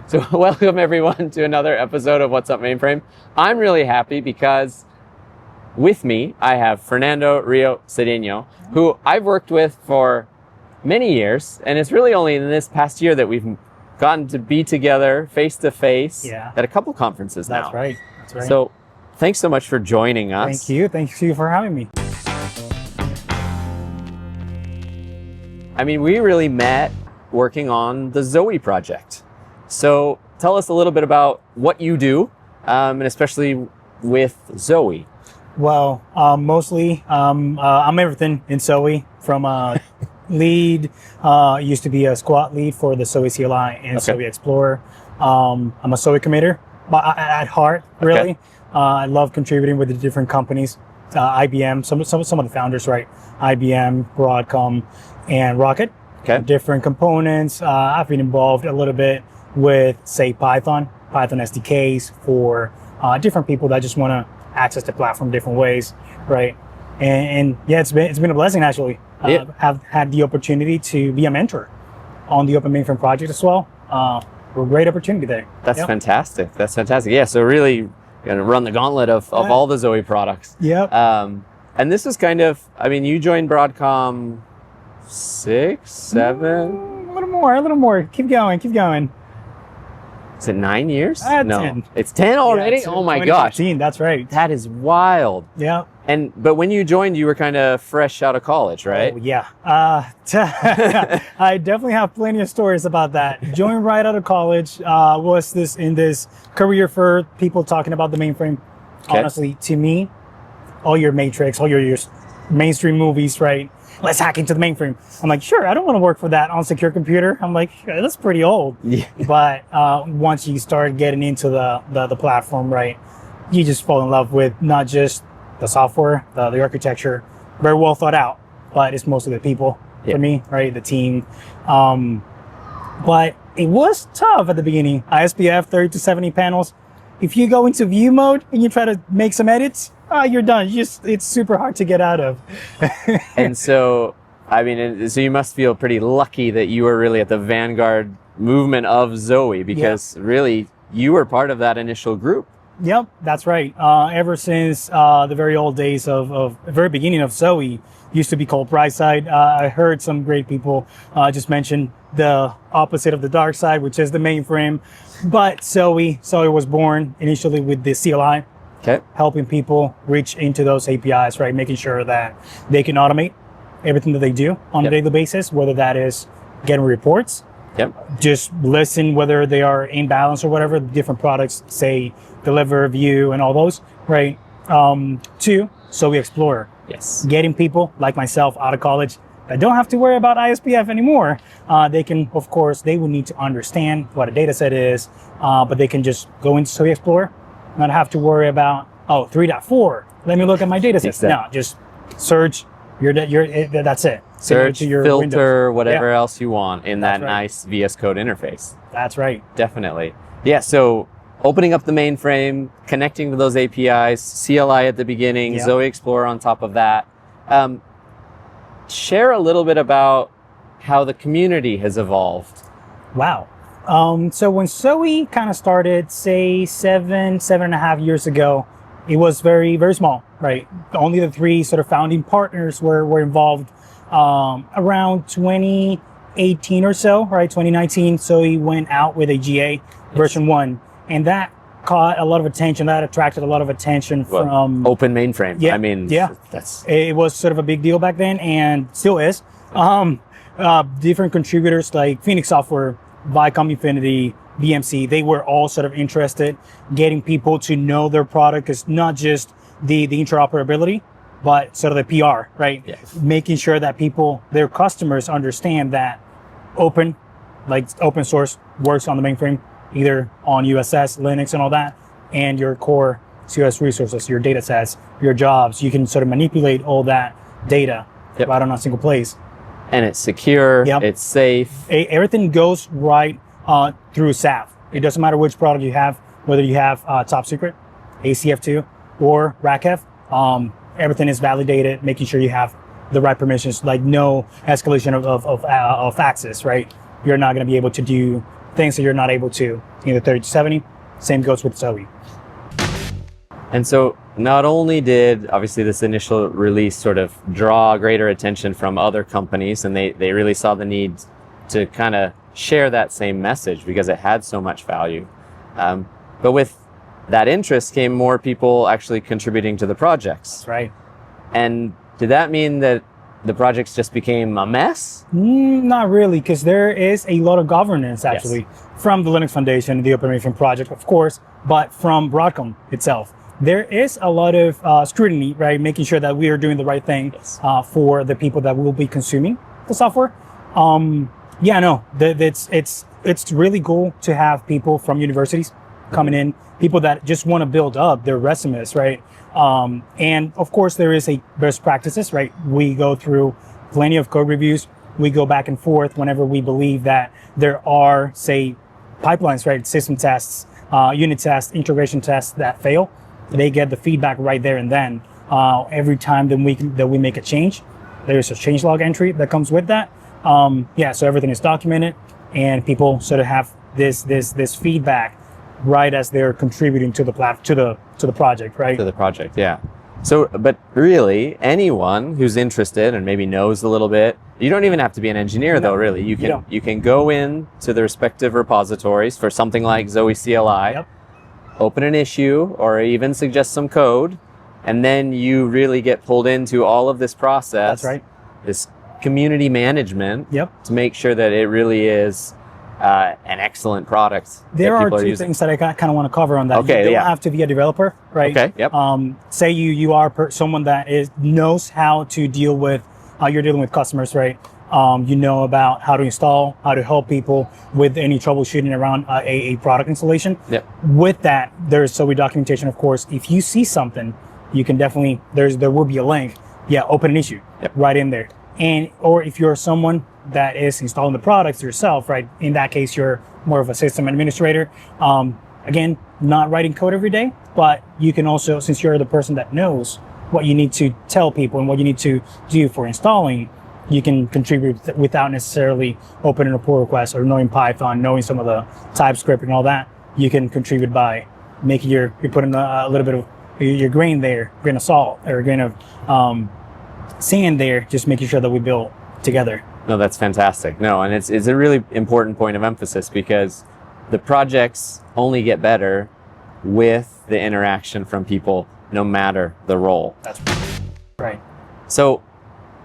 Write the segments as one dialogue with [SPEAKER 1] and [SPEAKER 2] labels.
[SPEAKER 1] So welcome everyone to another episode of What's Up Mainframe. I'm really happy because with me, I have Fernando Rijo Cedeno, who I've worked with for many years. And it's really only in this past year that we've gotten to be together face to face at a couple conferences now.
[SPEAKER 2] That's right. That's right.
[SPEAKER 1] So thanks so much for joining us.
[SPEAKER 2] Thank you. Thank you for having me.
[SPEAKER 1] I mean, we really met working on the Zowe project. So tell us a little bit about what you do, and especially with Zowe.
[SPEAKER 2] Well, mostly I'm everything in Zowe, from lead, used to be a squad lead for the Zowe CLI and Zowe Explorer. I'm a Zowe committer at heart, really. I love contributing with the different companies, IBM, some of the founders, right? IBM, Broadcom, and Rocket. Different components. I've been involved a little bit with, say, Python SDKs for different people that just want to access the platform different ways, right? And yeah, it's been a blessing, actually. Have had the opportunity to be a mentor on the Open Mainframe Project as well. A great opportunity there.
[SPEAKER 1] That's fantastic. That's fantastic. Yeah, so really gonna run the gauntlet of all the Zowe products. And this is kind of, I mean, you joined Broadcom 6, 7?
[SPEAKER 2] A little more. Keep going.
[SPEAKER 1] Is it 9 years?
[SPEAKER 2] No,
[SPEAKER 1] 10. It's 10 already?
[SPEAKER 2] Yeah,
[SPEAKER 1] oh my gosh.
[SPEAKER 2] That's right.
[SPEAKER 1] That is wild.
[SPEAKER 2] Yeah.
[SPEAKER 1] But when you joined, you were kind of fresh out of college, right?
[SPEAKER 2] Oh, yeah. I definitely have plenty of stories about that. Joined right out of college, was in this career for people talking about the mainframe. Honestly, to me, all your Matrix, all your mainstream movies, right? Let's hack into the mainframe. I'm like, sure, I don't want to work for that on secure computer. I'm like, that's pretty old. Yeah. But once you start getting into the platform, right, you just fall in love with not just the software, the architecture, very well thought out, but it's mostly the people for me, right, the team. But it was tough at the beginning. ISPF 30 to 70 panels. If you go into view mode and you try to make some edits, you're done. It's super hard to get out of.
[SPEAKER 1] And so, I mean, so you must feel pretty lucky that you were really at the vanguard movement of Zowe, because really you were part of that initial group.
[SPEAKER 2] Yep, that's right. Ever since the very old days of the very beginning of Zowe, used to be called Bright Side. I heard some great people just mention the opposite of the dark side, which is the mainframe. But Zowe was born initially with the CLI, helping people reach into those APIs, right? Making sure that they can automate everything that they do on a daily basis, whether that is getting reports, just listen whether they are in balance or whatever, the different products, say, deliver, view, and all those, right? To Zowe Explorer. Getting people like myself out of college that don't have to worry about ISPF anymore. They can, of course, they will need to understand what a data set is, but they can just go into Zowe Explorer, not have to worry about, 3.4, let me look at my data set. No, just search, that's it.
[SPEAKER 1] Search, filter, Windows. Whatever else you want in that nice VS Code interface.
[SPEAKER 2] That's right.
[SPEAKER 1] Definitely. Yeah, so opening up the mainframe, connecting to those APIs, CLI at the beginning, Zowe Explorer on top of that. Share a little bit about how the community has evolved.
[SPEAKER 2] Wow. So when Zowe kind of started, say 7.5 years ago, it was very, very small, right? Only the 3 sort of founding partners were involved. Around 2018 or so, right? 2019, Zowe went out with a GA version 1, and that caught a lot of attention. That attracted a lot of attention from
[SPEAKER 1] Open Mainframe.
[SPEAKER 2] Yeah,
[SPEAKER 1] I mean,
[SPEAKER 2] it was sort of a big deal back then, and still is. Different contributors like Phoenix Software, Vicom Infinity, BMC, they were all sort of interested, getting people to know their product, because not just the interoperability, but sort of the PR, right? Making sure that people, their customers, understand that open source works on the mainframe, either on USS, Linux, and all that, and your core COS resources, your data sets, your jobs. You can sort of manipulate all that data right on a single place.
[SPEAKER 1] And it's secure, it's safe.
[SPEAKER 2] Everything goes right through SAF. It doesn't matter which product you have, whether you have Top Secret, ACF2, or RACF. Everything is validated, making sure you have the right permissions, like no escalation of access, right? You're not going to be able to do things that you're not able to in the 3270. Same goes with Zowe.
[SPEAKER 1] And so not only did obviously this initial release sort of draw greater attention from other companies, and they really saw the need to kind of share that same message because it had so much value. But with that interest came more people actually contributing to the projects.
[SPEAKER 2] That's right.
[SPEAKER 1] And did that mean that the projects just became a mess?
[SPEAKER 2] Not really, because there is a lot of governance actually from the Linux Foundation, the Open Mainframe Project, of course, but from Broadcom itself. There is a lot of scrutiny, right? Making sure that we are doing the right thing for the people that will be consuming the software. It's really cool to have people from universities coming in, people that just want to build up their resumes, right? And of course, there is a best practices, right? We go through plenty of code reviews. We go back and forth whenever we believe that there are, say, pipelines, right? System tests, unit tests, integration tests that fail. They get the feedback right there and then. Every time that we make a change, there's a changelog entry that comes with that. So everything is documented, and people sort of have this feedback right as they're contributing to the project, right?
[SPEAKER 1] To the project, yeah. So, but really, anyone who's interested and maybe knows a little bit, you don't even have to be an engineer though, really. You can go in to the respective repositories for something like Zowe CLI, open an issue, or even suggest some code, and then you really get pulled into all of this process.
[SPEAKER 2] That's right.
[SPEAKER 1] This community management to make sure that it really is an excellent product.
[SPEAKER 2] There are two things that I kind of want to cover on that.
[SPEAKER 1] Okay,
[SPEAKER 2] you don't have to be a developer, right?
[SPEAKER 1] Okay, yep.
[SPEAKER 2] Say you are someone that knows how to deal with, you're dealing with customers, right? You know about how to install, how to help people with any troubleshooting around a product installation.
[SPEAKER 1] Yep.
[SPEAKER 2] With that, there's Zowe documentation, of course. If you see something, you can definitely, there will be a link. Open an issue right in there. Or if you're someone that is installing the products yourself, right? In that case, you're more of a system administrator. Again, not writing code every day, but you can also, since you're the person that knows what you need to tell people and what you need to do for installing, you can contribute without necessarily opening a pull request or knowing Python, knowing some of the TypeScript and all that. You can contribute by making you're putting a little bit of your grain of salt or a grain of sand there, just making sure that we build together.
[SPEAKER 1] No, that's fantastic. No, and it's a really important point of emphasis because the projects only get better with the interaction from people, no matter the role.
[SPEAKER 2] That's right.
[SPEAKER 1] So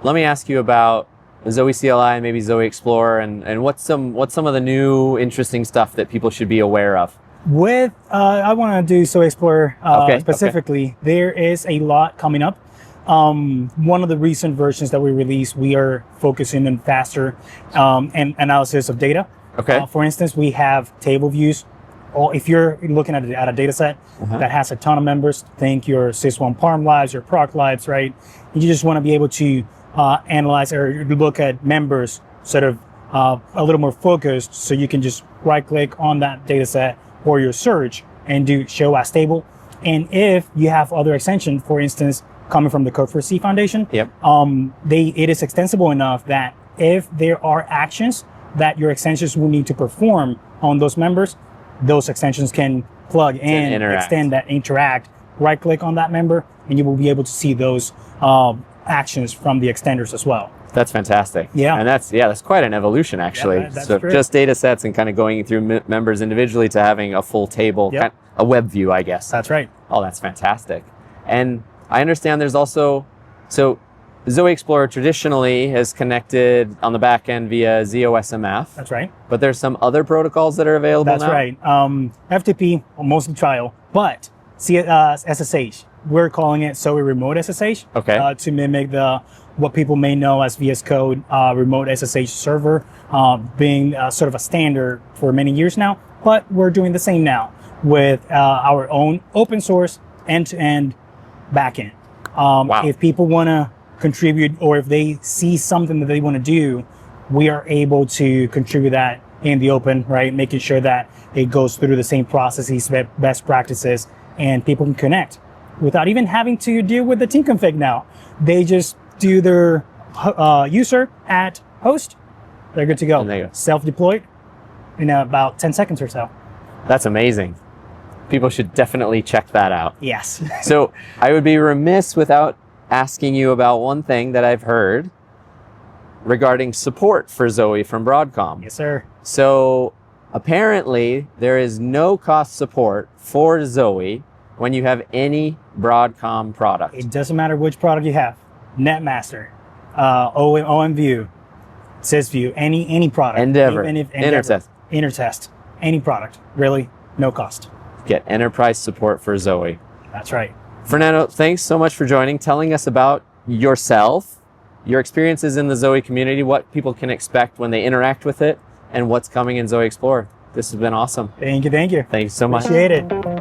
[SPEAKER 1] let me ask you about Zowe CLI, maybe Zowe Explorer, and what's some of the new interesting stuff that people should be aware of?
[SPEAKER 2] With I want to do Zowe Explorer specifically. There is a lot coming up. One of the recent versions that we released, we are focusing on faster and analysis of data.
[SPEAKER 1] Okay.
[SPEAKER 2] For instance, we have table views. Or if you're looking at a data set that has a ton of members, think your sys1 parm lives, your proc lives, right? You just want to be able to analyze or look at members sort of a little more focused, so you can just right click on that data set or your search and do show as table. And if you have other extension, for instance, coming from the Code4C Foundation, it is extensible enough that if there are actions that your extensions will need to perform on those members, those extensions can plug in, extend that, interact, right click on that member, and you will be able to see those actions from the extenders as well.
[SPEAKER 1] That's fantastic.
[SPEAKER 2] Yeah.
[SPEAKER 1] And that's quite an evolution, actually.
[SPEAKER 2] That's
[SPEAKER 1] so
[SPEAKER 2] true.
[SPEAKER 1] Just data sets and kind of going through members individually to having a full table, a web view, I guess.
[SPEAKER 2] That's right.
[SPEAKER 1] Oh, that's fantastic. And I understand there's also, so Zowe Explorer traditionally has connected on the back end via ZOSMF.
[SPEAKER 2] That's right.
[SPEAKER 1] But there's some other protocols that are available now?
[SPEAKER 2] That's right. FTP, mostly trial, but SSH. We're calling it Zowe Remote SSH to mimic what people may know as VS Code Remote SSH server, being sort of a standard for many years now. But we're doing the same now with our own open source end-to-end backend. If people want to contribute, or if they see something that they want to do, we are able to contribute that in the open, right? Making sure that it goes through the same processes, best practices, and people can connect without even having to deal with the team config now. They just do their user at host, they're good to go.
[SPEAKER 1] And there you go.
[SPEAKER 2] Self-deployed, in about 10 seconds or so.
[SPEAKER 1] That's amazing. People should definitely check that out.
[SPEAKER 2] Yes.
[SPEAKER 1] So I would be remiss without asking you about one thing that I've heard regarding support for Zowe from Broadcom.
[SPEAKER 2] Yes, sir.
[SPEAKER 1] So apparently there is no cost support for Zowe when you have any Broadcom product.
[SPEAKER 2] It doesn't matter which product you have. NetMaster, OMView, SysView, any product.
[SPEAKER 1] Endeavor,
[SPEAKER 2] Even if
[SPEAKER 1] Intertest.
[SPEAKER 2] Intertest, any product, really, no cost.
[SPEAKER 1] Get enterprise support for Zowe.
[SPEAKER 2] That's right.
[SPEAKER 1] Fernando, thanks so much for joining, telling us about yourself, your experiences in the Zowe community, what people can expect when they interact with it, and what's coming in Zowe Explorer. This has been awesome.
[SPEAKER 2] Thank you.
[SPEAKER 1] Thanks so much.
[SPEAKER 2] Appreciate it.